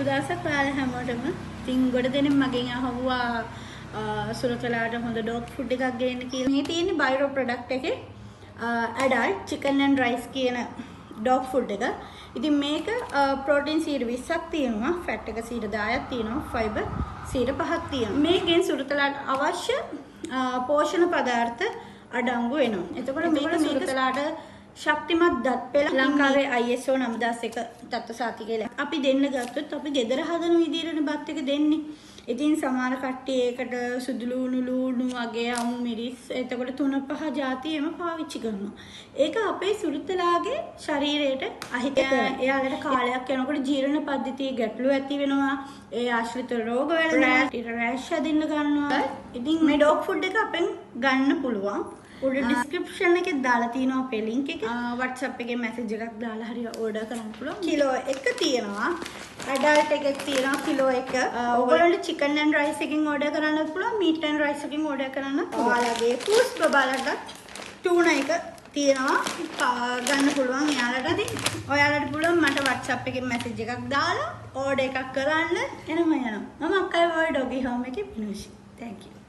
උදෑසක් ඔයාලා හැමෝටම ඉතින් ගොඩ දෙනෙක් මගෙන් අහුවා සුරතලාට හොඳ ඩොග් ෆුඩ් එකක් ගේන්න කියලා. මේ තියෙන්නේ බයිරෝ ප්‍රොඩක්ට් එකේ ඇඩල්ට් චිකන් ඇන්ඩ් රයිස් කියන ඩොග් ෆුඩ් එක. ඉතින් මේක ප්‍රෝටීන් 20ක් තියෙනවා, ෆැට් එක 10ක් තියෙනවා, ෆයිබර් 5ක් තියෙනවා. මේකෙන් සුරතලාට අවශ්‍ය පෝෂණ පදාර්ථ අඩංගු වෙනවා. එතකොට මේක සුරතලාට ශක්තිමත් දත් පෙළ ලංකාවේ ISO 9001 තත්ත්ව සාති කියලා. අපි දෙන්න ගත්තොත් අපි ගෙදර හදන විදිහටනේ බත් එක දෙන්නේ. ඉතින් සමහර කට්ටිය ඒකට සුදු ලුණු වගේ අමු මිරිස් එතකොට 3-5 જાති එම පාවිච්චි කරනවා. ඒක අපේ සුරුතලාගේ ශරීරයට අහිතයි. එයාලට කාලයක් යනකොට ජීර්ණ පද්ධතියේ ගැටලු ඇති වෙනවා. ඒ ආශ්‍රිත රෝග වලට රෑෂ් හැදෙන්න ගන්නවා. ඉතින් මේ ඩොග් ෆුඩ් එක අපෙන් ගන්න පුළුවන්. උඩ ඩිස්ක්‍රිප්ෂන් එකේ දාලා තියෙනවා අපේ ලින්ක් එක. WhatsApp එකේ මැසේජ් එකක් දාලා හරි ඕඩර් කරන්න පුළුවන්. කිලෝ 1 තියෙනවා. ඇඩල්ට් එකක් තියෙනවා කිලෝ 1. ඔයගොල්ලන්ට chicken and rice එකකින් ඕඩර් කරන්නත් පුළුවන්. meat and rice එකකින් ඕඩර් කරන්නත් පුළුවන්. ඔයාලගේ ෆූඩ්ස් බබාලට tuna එක තියෙනවා ගන්න පුළුවන්. එයාලට ඉතින් ඔයාලට පුළුවන් මට WhatsApp එකේ මැසේජ් එකක් දාලා ඕඩර් එකක් කරන්න එනම යනවා. මම අක්කයි වගේ ඩොගි හෝම් එකේ පිනුෂි. Thank you.